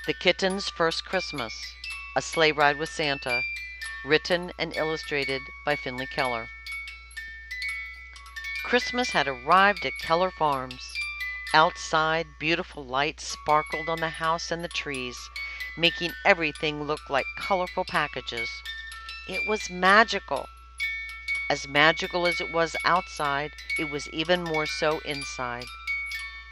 The Kittens' First Christmas, A Sleigh Ride with Santa, written and illustrated by Finley Keller. Christmas had arrived at Keller Farms. Outside, beautiful lights sparkled on the house and the trees, making everything look like colorful packages. It was magical. As magical as it was outside, it was even more so inside.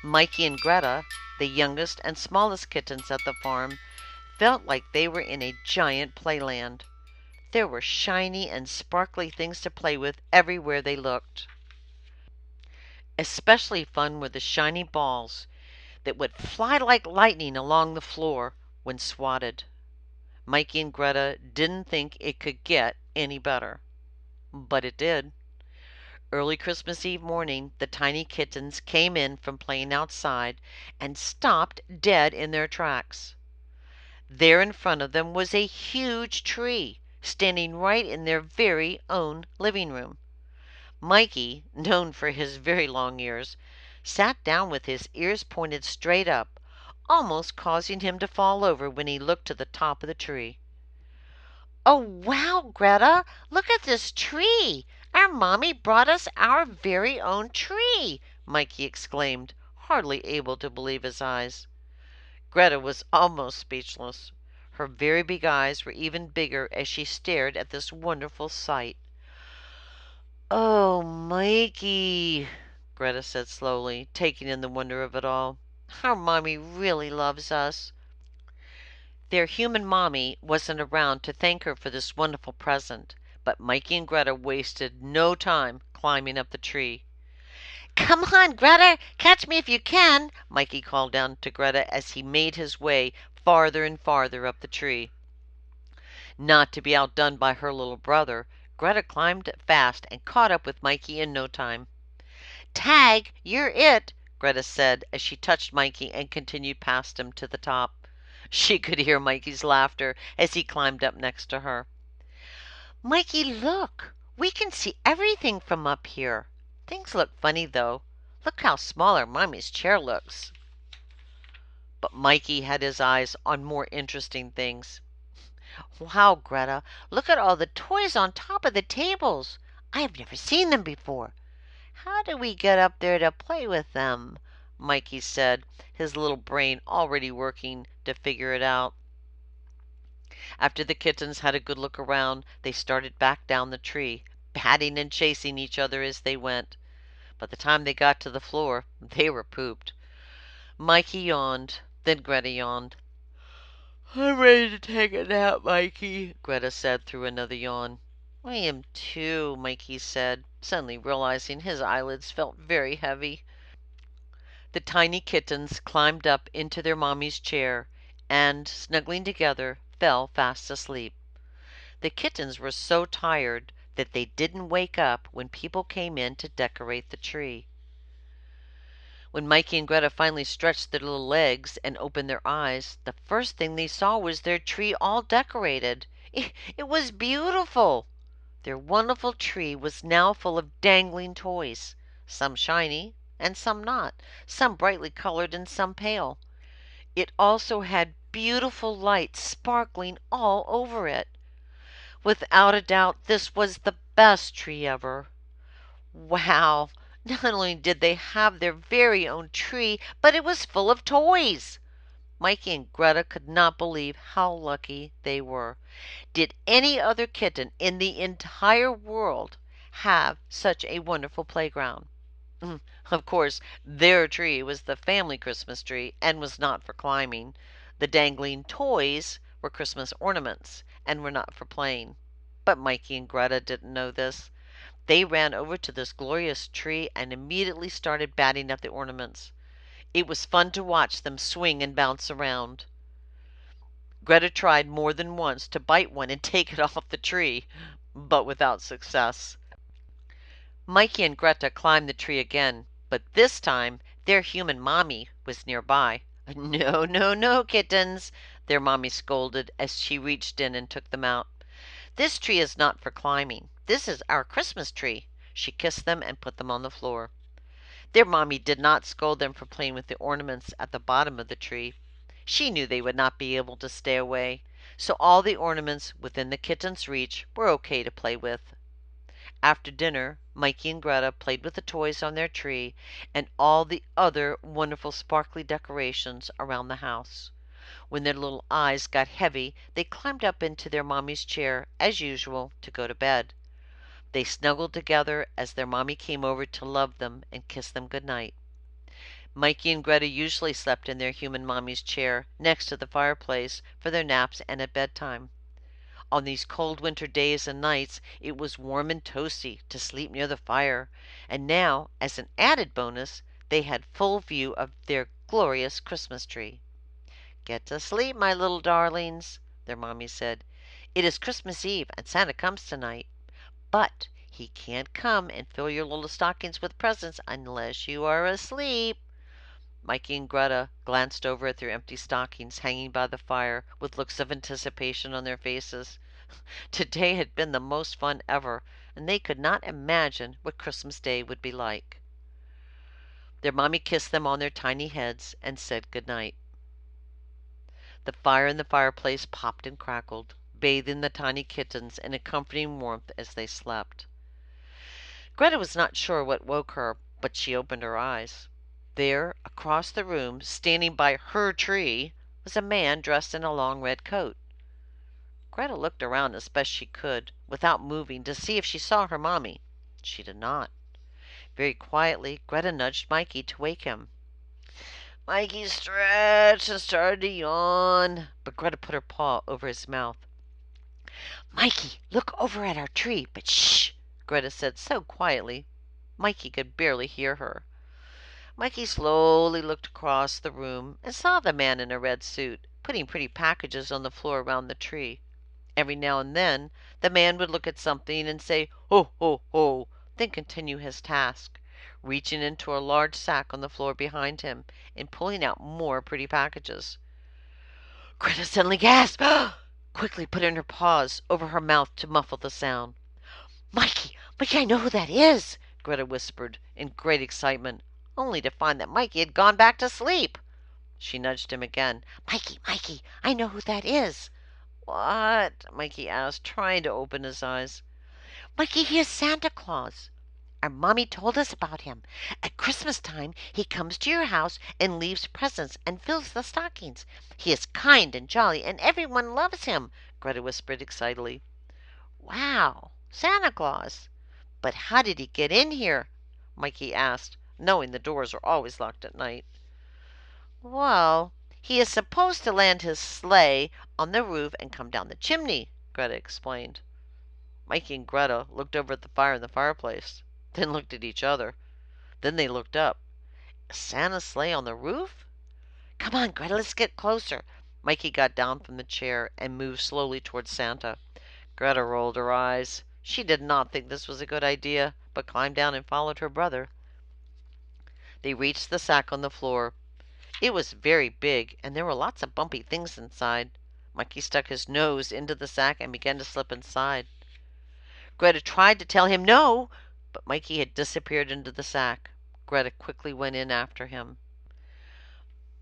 Mikey and Greta, the youngest and smallest kittens at the farm, felt like they were in a giant playland. There were shiny and sparkly things to play with everywhere they looked. Especially fun were the shiny balls that would fly like lightning along the floor when swatted. Mikey and Greta didn't think it could get any better. But it did. Early Christmas Eve morning, the tiny kittens came in from playing outside and stopped dead in their tracks. There in front of them was a huge tree, standing right in their very own living room. Mikey, known for his very long ears, sat down with his ears pointed straight up, almost causing him to fall over when he looked to the top of the tree. "Oh, wow, Greta! Look at this tree! Our mommy brought us our very own tree!" Mikey exclaimed, hardly able to believe his eyes. Greta was almost speechless. Her very big eyes were even bigger as she stared at this wonderful sight. "Oh, Mikey," Greta said slowly, taking in the wonder of it all. "Our mommy really loves us." Their human mommy wasn't around to thank her for this wonderful present, but Mikey and Greta wasted no time climbing up the tree. "Come on, Greta! Catch me if you can!" Mikey called down to Greta as he made his way farther and farther up the tree. Not to be outdone by her little brother, Greta climbed fast and caught up with Mikey in no time. "Tag, you're it!" Greta said as she touched Mikey and continued past him to the top. She could hear Mikey's laughter as he climbed up next to her. "Mikey, look! We can see everything from up here. Things look funny, though. Look how small our mommy's chair looks." But Mikey had his eyes on more interesting things. "Wow, Greta, look at all the toys on top of the tables. I have never seen them before. How do we get up there to play with them?" Mikey said, his little brain already working to figure it out. After the kittens had a good look around, they started back down the tree, patting and chasing each other as they went. By the time they got to the floor, they were pooped. Mikey yawned, then Greta yawned. "I'm ready to take a nap, Mikey," Greta said through another yawn. "I am too," Mikey said, suddenly realizing his eyelids felt very heavy. The tiny kittens climbed up into their mommy's chair and, snuggling together, fell fast asleep. The kittens were so tired that they didn't wake up when people came in to decorate the tree. When Mikey and Greta finally stretched their little legs and opened their eyes, the first thing they saw was their tree all decorated. It was beautiful. Their wonderful tree was now full of dangling toys, some shiny and some not, some brightly colored and some pale. It also had beautiful lights sparkling all over it. Without a doubt, this was the best tree ever. Wow! Not only did they have their very own tree, but it was full of toys. Mikey and Greta could not believe how lucky they were. Did any other kitten in the entire world have such a wonderful playground? Of course, their tree was the family Christmas tree and was not for climbing. The dangling toys were Christmas ornaments and were not for playing. But Mikey and Greta didn't know this. They ran over to this glorious tree and immediately started batting at the ornaments. It was fun to watch them swing and bounce around. Greta tried more than once to bite one and take it off the tree, but without success. Mikey and Greta climbed the tree again, but this time their human mommy was nearby. "No, no, no, kittens," their mommy scolded as she reached in and took them out. "This tree is not for climbing. This is our Christmas tree." She kissed them and put them on the floor. Their mommy did not scold them for playing with the ornaments at the bottom of the tree. She knew they would not be able to stay away, so all the ornaments within the kitten's reach were okay to play with. After dinner, Mikey and Greta played with the toys on their tree and all the other wonderful sparkly decorations around the house. When their little eyes got heavy, they climbed up into their mommy's chair, as usual, to go to bed. They snuggled together as their mommy came over to love them and kiss them good night. Mikey and Greta usually slept in their human mommy's chair next to the fireplace for their naps and at bedtime. On these cold winter days and nights it was warm and toasty to sleep near the fire, and now, as an added bonus, they had full view of their glorious Christmas tree. "Get to sleep, my little darlings," their mommy said. "It is Christmas Eve, and Santa comes tonight. But he can't come and fill your little stockings with presents unless you are asleep." Mikey and Greta glanced over at their empty stockings hanging by the fire with looks of anticipation on their faces. Today had been the most fun ever, and they could not imagine what Christmas Day would be like. Their mommy kissed them on their tiny heads and said good night. The fire in the fireplace popped and crackled, bathing the tiny kittens in a comforting warmth as they slept. Greta was not sure what woke her, but she opened her eyes. There, across the room, standing by her tree, was a man dressed in a long red coat. Greta looked around as best she could, without moving, to see if she saw her mommy. She did not. Very quietly, Greta nudged Mikey to wake him. Mikey stretched and started to yawn, but Greta put her paw over his mouth. "Mikey, look over at our tree, but shh," Greta said so quietly Mikey could barely hear her. Mikey slowly looked across the room and saw the man in a red suit putting pretty packages on the floor around the tree. Every now and then the man would look at something and say, "Ho, ho, ho," then continue his task, reaching into a large sack on the floor behind him and pulling out more pretty packages. Greta suddenly gasped, quickly putting her paws over her mouth to muffle the sound. "Mikey, Mikey, I know who that is," Greta whispered in great excitement, only to find that Mikey had gone back to sleep. She nudged him again. "Mikey, Mikey, I know who that is." "What?" Mikey asked, trying to open his eyes. "Mikey, he is Santa Claus. Our mommy told us about him. At Christmas time he comes to your house and leaves presents and fills the stockings. He is kind and jolly, and everyone loves him," Greta whispered excitedly. "Wow, Santa Claus! But how did he get in here?" Mikey asked, knowing the doors are always locked at night. "Well, he is supposed to land his sleigh on the roof and come down the chimney," Greta explained. Mikey and Greta looked over at the fire in the fireplace, then looked at each other. Then they looked up. "Santa's sleigh on the roof?" "Come on, Greta, let's get closer." Mikey got down from the chair and moved slowly towards Santa. Greta rolled her eyes. She did not think this was a good idea, but climbed down and followed her brother. They reached the sack on the floor. It was very big, and there were lots of bumpy things inside. Mikey stuck his nose into the sack and began to slip inside. Greta tried to tell him no, but Mikey had disappeared into the sack. Greta quickly went in after him.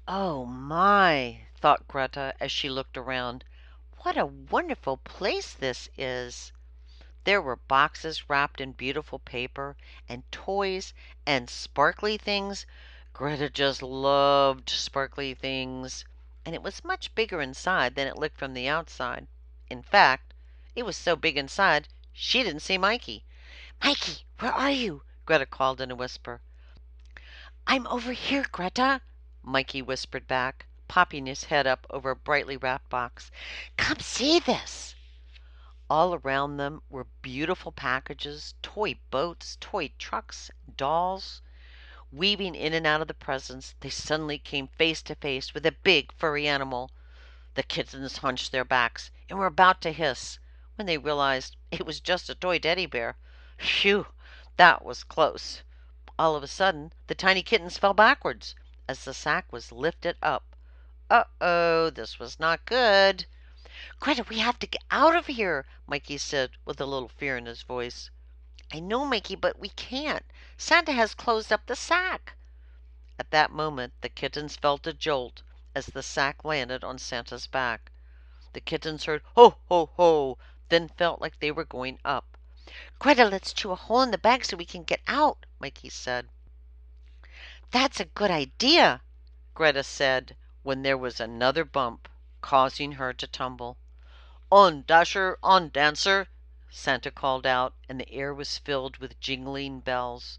"Oh my," thought Greta as she looked around. "What a wonderful place this is." There were boxes wrapped in beautiful paper, and toys, and sparkly things. Greta just loved sparkly things. And it was much bigger inside than it looked from the outside. In fact, it was so big inside, she didn't see Mikey. "Mikey, where are you?" Greta called in a whisper. "I'm over here, Greta," Mikey whispered back, popping his head up over a brightly wrapped box. "Come see this." All around them were beautiful packages, toy boats, toy trucks, dolls. Weaving in and out of the presents, they suddenly came face to face with a big furry animal. The kittens hunched their backs and were about to hiss when they realized it was just a toy teddy bear. Phew, that was close. All of a sudden, the tiny kittens fell backwards as the sack was lifted up. Uh-oh, this was not good. "Greta, we have to get out of here," Mikey said with a little fear in his voice. "I know, Mikey, but we can't. Santa has closed up the sack." At that moment the kittens felt a jolt as the sack landed on Santa's back. The kittens heard "Ho, ho, ho," then felt like they were going up. Greta, let's chew a hole in the bag so we can get out, Mikey said. That's a good idea, Greta said, when there was another bump, causing her to tumble. On, Dasher, on, Dancer, Santa called out, and the air was filled with jingling bells.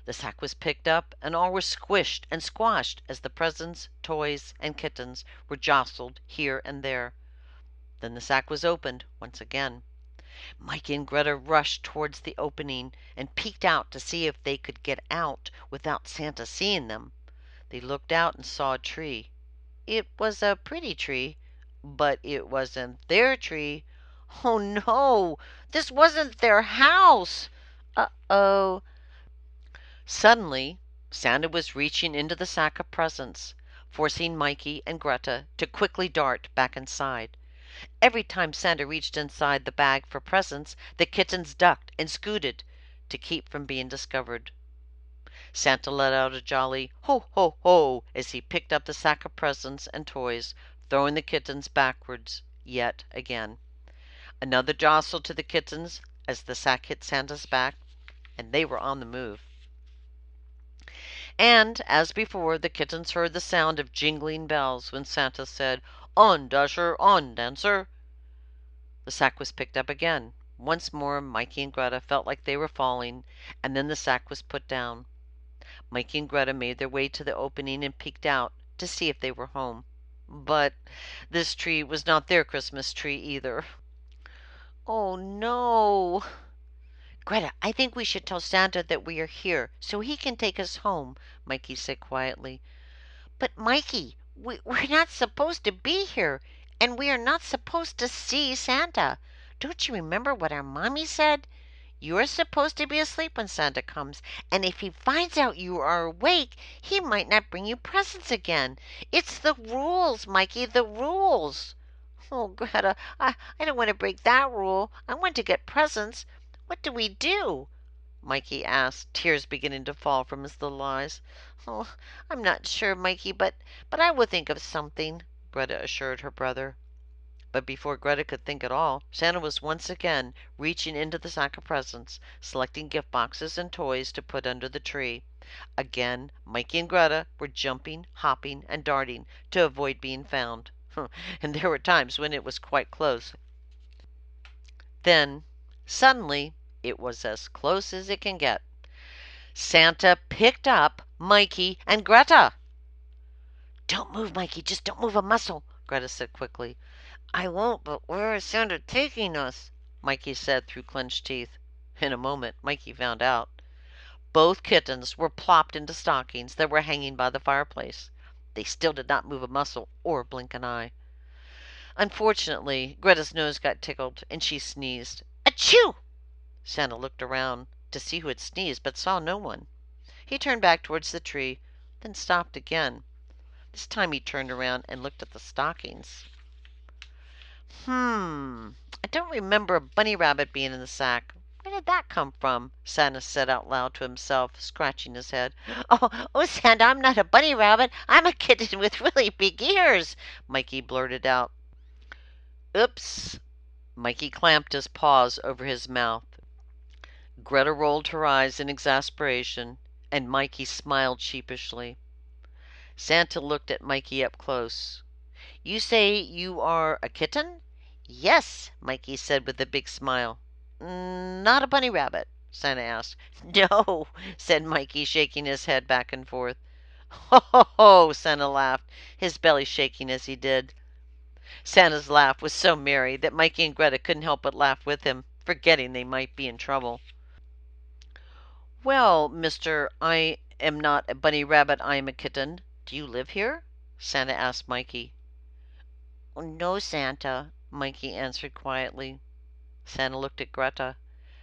The sack was picked up, and all were squished and squashed as the presents, toys, and kittens were jostled here and there. Then the sack was opened once again. Mikey and Greta rushed towards the opening and peeked out to see if they could get out without Santa seeing them. They looked out and saw a tree. It was a pretty tree, but it wasn't their tree. Oh no, this wasn't their house. Uh-oh. Suddenly, Santa was reaching into the sack of presents, forcing Mikey and Greta to quickly dart back inside. Every time Santa reached inside the bag for presents, the kittens ducked and scooted to keep from being discovered. Santa let out a jolly "Ho, ho, ho" as he picked up the sack of presents and toys, throwing the kittens backwards yet again. Another jostle to the kittens as the sack hit Santa's back, and they were on the move. And, as before, the kittens heard the sound of jingling bells when Santa said, "On, Dasher, on, Dancer." The sack was picked up again. Once more Mikey and Greta felt like they were falling, and then the sack was put down. Mikey and Greta made their way to the opening and peeked out to see if they were home. But this tree was not their Christmas tree either. Oh no. Greta, I think we should tell Santa that we are here so he can take us home, Mikey said quietly. But Mikey, we're not supposed to be here, and we are not supposed to see Santa. Don't you remember what our mommy said? You are supposed to be asleep when Santa comes, and if he finds out you are awake, he might not bring you presents again. It's the rules, Mikey, the rules. Oh, Greta, I don't want to break that rule. I want to get presents. What do we do? Mikey asked, tears beginning to fall from his little eyes. Oh, I'm not sure, Mikey, but I will think of something, Greta assured her brother. But before Greta could think at all, Santa was once again reaching into the sack of presents, selecting gift boxes and toys to put under the tree. Again, Mikey and Greta were jumping, hopping, and darting to avoid being found. And there were times when it was quite close. Then, suddenly, it was as close as it can get. Santa picked up Mikey and Greta. Don't move, Mikey. Just don't move a muscle, Greta said quickly. I won't, but where is Santa taking us? Mikey said through clenched teeth. In a moment, Mikey found out. Both kittens were plopped into stockings that were hanging by the fireplace. They still did not move a muscle or blink an eye. Unfortunately, Greta's nose got tickled, and she sneezed. Achoo! Santa looked around to see who had sneezed, but saw no one. He turned back towards the tree, then stopped again. This time he turned around and looked at the stockings. I don't remember a bunny rabbit being in the sack. Where did that come from? Santa said out loud to himself, scratching his head. Oh, Santa, I'm not a bunny rabbit. I'm a kitten with really big ears, Mikey blurted out. Oops. Mikey clamped his paws over his mouth. Greta rolled her eyes in exasperation, and Mikey smiled sheepishly. Santa looked at Mikey up close. You say you are a kitten? Yes, Mikey said with a big smile. Not a bunny rabbit? Santa asked. No, said Mikey, shaking his head back and forth. Ho, ho, ho, Santa laughed, his belly shaking as he did. Santa's laugh was so merry that Mikey and Greta couldn't help but laugh with him, forgetting they might be in trouble. Well, mister, I am not a bunny rabbit, I am a kitten. Do you live here? Santa asked Mikey. No, Santa, Mikey answered quietly. Santa looked at Greta.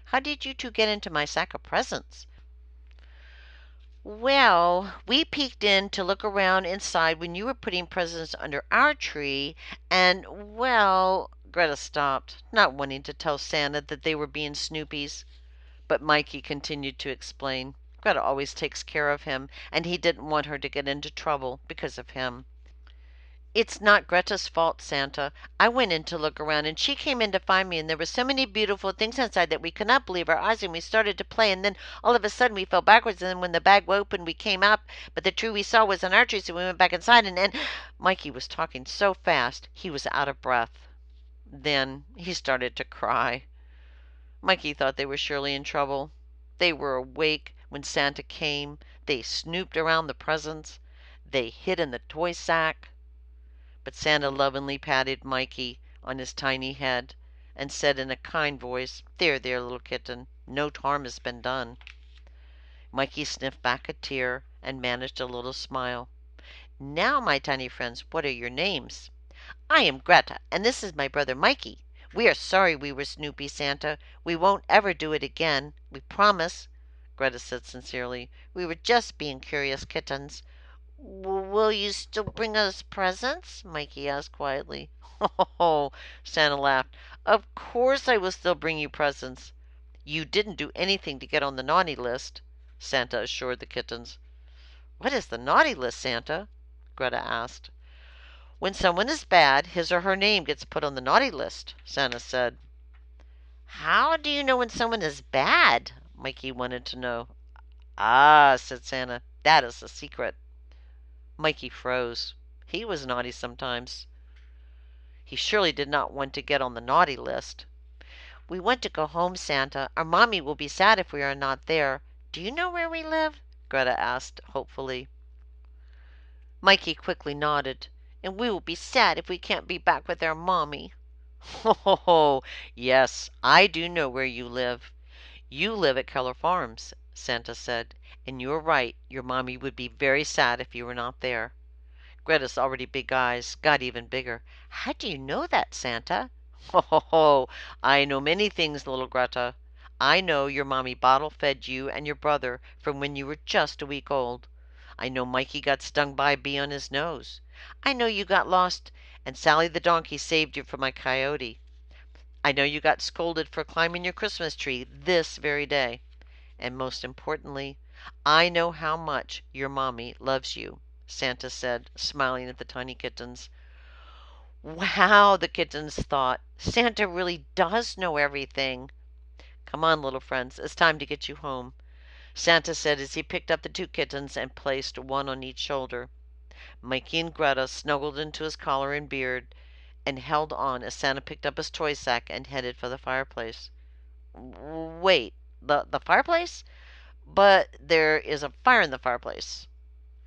How did you two get into my sack of presents? Well, we peeked in to look around inside when you were putting presents under our tree, and, well, Greta stopped, not wanting to tell Santa that they were being Snoopies. But Mikey continued to explain. Greta always takes care of him, and he didn't want her to get into trouble because of him. It's not Greta's fault, Santa. I went in to look around, and she came in to find me, and there were so many beautiful things inside that we could not believe our eyes, and we started to play, and then all of a sudden we fell backwards, and then when the bag opened, we came out, but the tree we saw was an our tree, so we went back inside, and Mikey was talking so fast he was out of breath. Then he started to cry. Mikey thought they were surely in trouble. They were awake when Santa came. They snooped around the presents. They hid in the toy sack. But Santa lovingly patted Mikey on his tiny head and said in a kind voice, "There, there, little kitten. No harm has been done." Mikey sniffed back a tear and managed a little smile. "Now, my tiny friends, what are your names?" "I am Greta, and this is my brother Mikey. We are sorry we were snoopy, Santa. We won't ever do it again. We promise," Greta said sincerely. "We were just being curious kittens." "Will you still bring us presents?" Mikey asked quietly. "Oh," Santa laughed. "Of course I will still bring you presents." "You didn't do anything to get on the naughty list," Santa assured the kittens. "What is the naughty list, Santa?" Greta asked. "When someone is bad, his or her name gets put on the naughty list," Santa said. "How do you know when someone is bad?" Mikey wanted to know. "Ah," said Santa, "that is a secret." Mikey froze. He was naughty sometimes. He surely did not want to get on the naughty list. "We want to go home, Santa. Our mommy will be sad if we are not there. Do you know where we live?" Greta asked hopefully. Mikey quickly nodded. "And we will be sad if we can't be back with our mommy." "Oh, yes, I do know where you live. You live at Keller Farms," Santa said. "And you are right. Your mommy would be very sad if you were not there." Greta's already big eyes got even bigger. "How do you know that, Santa?" "Oh, I know many things, little Greta. I know your mommy bottle fed you and your brother from when you were just a week old. I know Mikey got stung by a bee on his nose. I know you got lost and Sally the donkey saved you from a coyote. I know you got scolded for climbing your Christmas tree this very day. And most importantly, I know how much your mommy loves you," Santa said, smiling at the tiny kittens. Wow, the kittens thought. Santa really does know everything. "Come on, little friends. It's time to get you home," Santa said as he picked up the two kittens and placed one on each shoulder. Mikey and Greta snuggled into his collar and beard and held on as Santa picked up his toy sack and headed for the fireplace. "Wait, the fireplace? But there is a fire in the fireplace."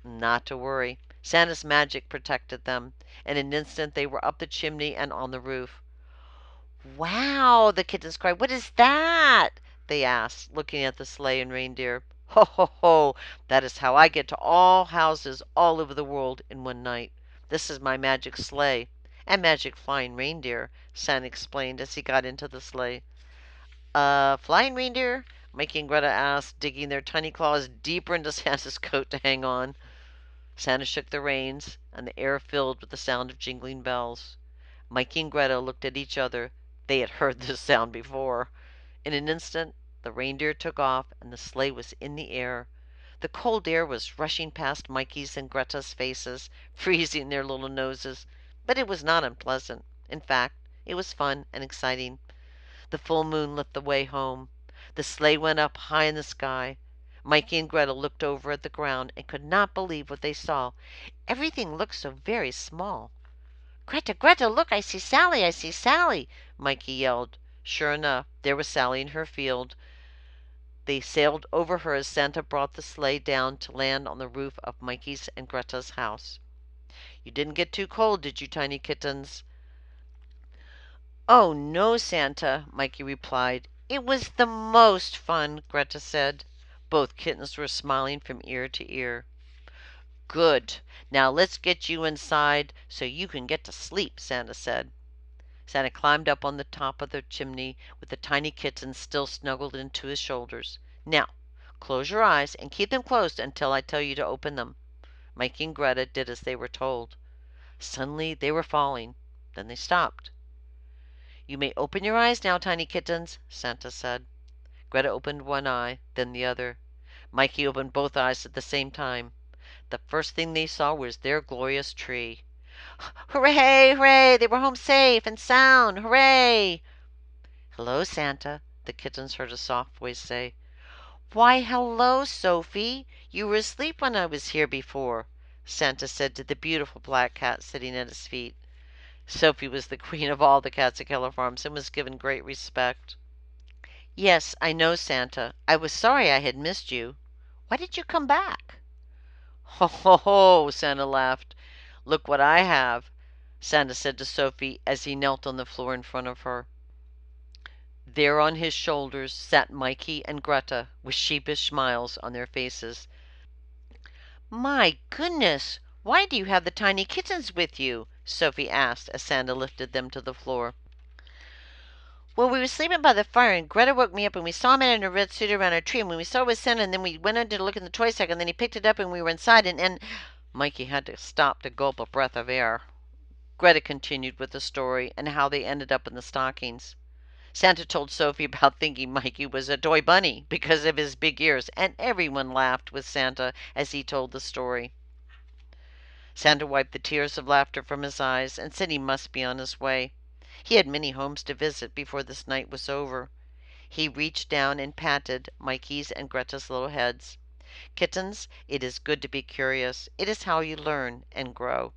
Not to worry. Santa's magic protected them. In an instant they were up the chimney and on the roof. "Wow!" the kittens cried. "What is that?" they asked, looking at the sleigh and reindeer. "Ho, ho, ho! That is how I get to all houses all over the world in one night. This is my magic sleigh and magic flying reindeer," Santa explained as he got into the sleigh. Flying reindeer?" Mikey and Greta asked, digging their tiny claws deeper into Santa's coat to hang on. Santa shook the reins, and the air filled with the sound of jingling bells. Mikey and Greta looked at each other. They had heard this sound before. In an instant the reindeer took off, and the sleigh was in the air. The cold air was rushing past Mikey's and Greta's faces, freezing their little noses. But it was not unpleasant. In fact, it was fun and exciting. The full moon lit the way home. The sleigh went up high in the sky. Mikey and Greta looked over at the ground and could not believe what they saw. Everything looked so very small. "Greta, Greta, look, I see Sally, I see Sally!" Mikey yelled. Sure enough, there was Sally in her field. They sailed over her as Santa brought the sleigh down to land on the roof of Mikey's and Greta's house. "You didn't get too cold, did you, tiny kittens?" "Oh, no, Santa," Mikey replied. "It was the most fun," Greta said. Both kittens were smiling from ear to ear. "Good. Now let's get you inside so you can get to sleep," Santa said. Santa climbed up on the top of the chimney with the tiny kittens still snuggled into his shoulders. "Now, close your eyes and keep them closed until I tell you to open them." Mikey and Greta did as they were told. Suddenly they were falling. Then they stopped. "You may open your eyes now, tiny kittens," Santa said. Greta opened one eye, then the other. Mikey opened both eyes at the same time. The first thing they saw was their glorious tree. Hooray, hooray, they were home safe and sound, hooray! Hello, Santa, the kittens heard a soft voice say. Why, hello, Sophie. You were asleep when I was here before, Santa said to the beautiful black cat sitting at his feet. Sophie was the queen of all the cats at Keller Farms and was given great respect. Yes, I know, Santa. I was sorry I had missed you. Why did you come back? Ho, ho, ho, Santa laughed. Look what I have, Santa said to Sophie as he knelt on the floor in front of her. There on his shoulders sat Mikey and Greta with sheepish smiles on their faces. My goodness, why do you have the tiny kittens with you? Sophie asked as Santa lifted them to the floor. Well, we were sleeping by the fire, and Greta woke me up, and we saw a man in a red suit around a tree, and when we saw it was Santa, and then we went in to look in the toy sack, and then he picked it up, and we were inside, and Mikey had to stop to gulp a breath of air. Greta continued with the story and how they ended up in the stockings. Santa told Sophie about thinking Mikey was a toy bunny because of his big ears, and everyone laughed with Santa as he told the story. Santa wiped the tears of laughter from his eyes and said he must be on his way. He had many homes to visit before this night was over. He reached down and patted Mikey's and Greta's little heads. Kittens, it is good to be curious. It is how you learn and grow.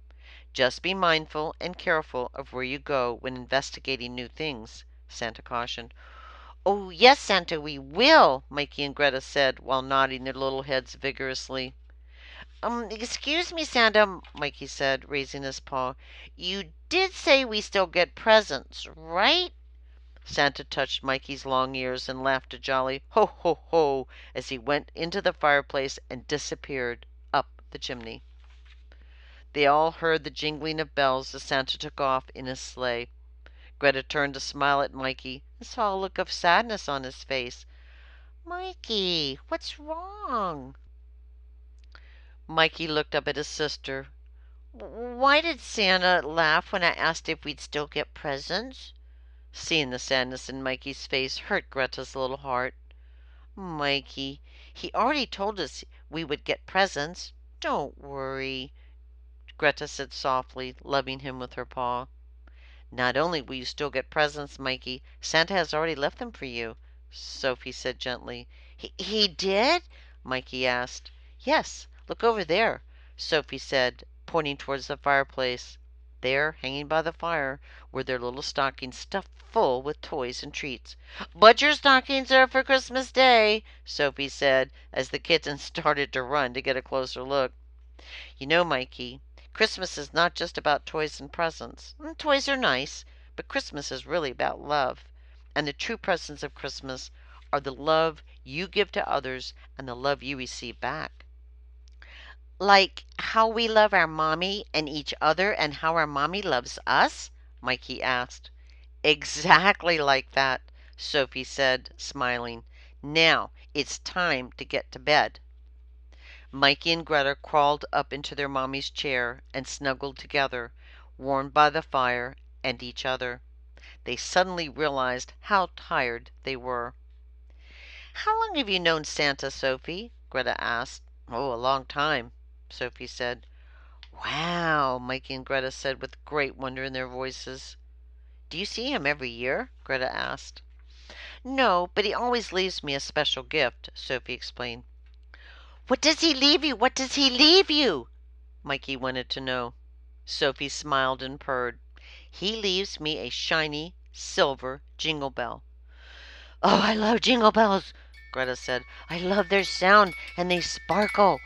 Just be mindful and careful of where you go when investigating new things, Santa cautioned. Oh, yes, Santa, we will, Mikey and Greta said while nodding their little heads vigorously. Excuse me, Santa, Mikey said, raising his paw. You did say we still get presents, right? Santa touched Mikey's long ears and laughed a jolly ho ho ho as he went into the fireplace and disappeared up the chimney. They all heard the jingling of bells as Santa took off in his sleigh. Greta turned to smile at Mikey and saw a look of sadness on his face. Mikey, what's wrong? Mikey looked up at his sister. Why did Santa laugh when I asked if we'd still get presents? Seeing the sadness in Mikey's face hurt Greta's little heart. Mikey, he already told us we would get presents. Don't worry, Greta said softly, loving him with her paw. Not only will you still get presents, Mikey, Santa has already left them for you, Sophie said gently. He did? Mikey asked. Yes, look over there, Sophie said, pointing towards the fireplace. There, hanging by the fire, were their little stockings stuffed full with toys and treats. But your stockings are for Christmas Day, Sophie said, as the kittens started to run to get a closer look. You know, Mikey, Christmas is not just about toys and presents. Toys are nice, but Christmas is really about love. And the true presents of Christmas are the love you give to others and the love you receive back. Like how we love our mommy and each other and how our mommy loves us? Mikey asked. Exactly like that, Sophie said, smiling. Now it's time to get to bed. Mikey and Greta crawled up into their mommy's chair and snuggled together, warmed by the fire and each other. They suddenly realized how tired they were. How long have you known Santa, Sophie? Greta asked. Oh, a long time, Sophie said. Wow, Mikey and Greta said with great wonder in their voices. Do you see him every year? Greta asked. No, but he always leaves me a special gift, Sophie explained. What does he leave you? What does he leave you? Mikey wanted to know. Sophie smiled and purred. He leaves me a shiny silver jingle bell. Oh, I love jingle bells, Greta said. I love their sound and they sparkle.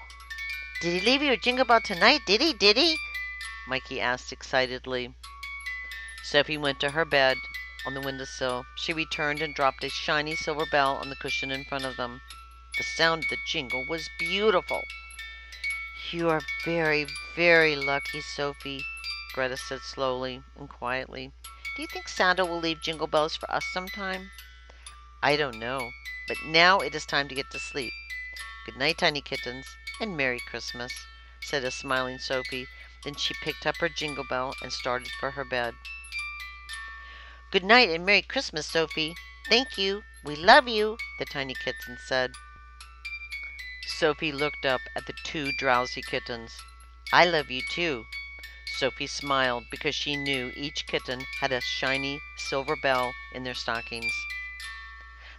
Did he leave you a jingle bell tonight? Did he? Did he? Mikey asked excitedly. Sophie went to her bed on the windowsill. She returned and dropped a shiny silver bell on the cushion in front of them. The sound of the jingle was beautiful. You are very, very lucky, Sophie, Greta said slowly and quietly. Do you think Santa will leave jingle bells for us sometime? I don't know, but now it is time to get to sleep. Good night, tiny kittens, and Merry Christmas, said a smiling Sophie. Then she picked up her jingle bell and started for her bed. Good night and Merry Christmas, Sophie. Thank you. We love you, the tiny kitten said. Sophie looked up at the two drowsy kittens. I love you too, Sophie smiled because she knew each kitten had a shiny silver bell in their stockings.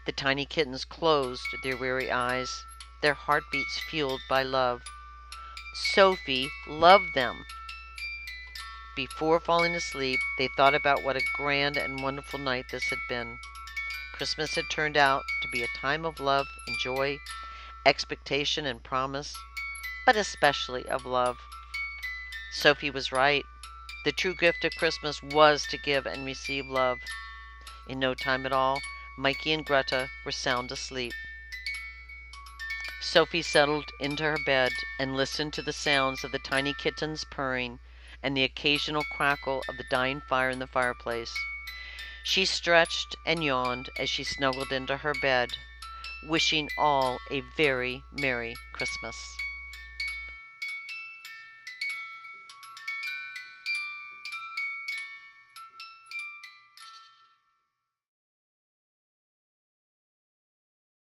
The tiny kittens closed their weary eyes, their heartbeats fueled by love. Sophie loved them. Before falling asleep, they thought about what a grand and wonderful night this had been. Christmas had turned out to be a time of love and joy, expectation and promise, but especially of love. Sophie was right. The true gift of Christmas was to give and receive love. In no time at all, Mikey and Greta were sound asleep. Sophie settled into her bed and listened to the sounds of the tiny kittens purring and the occasional crackle of the dying fire in the fireplace. She stretched and yawned as she snuggled into her bed, wishing all a very Merry Christmas.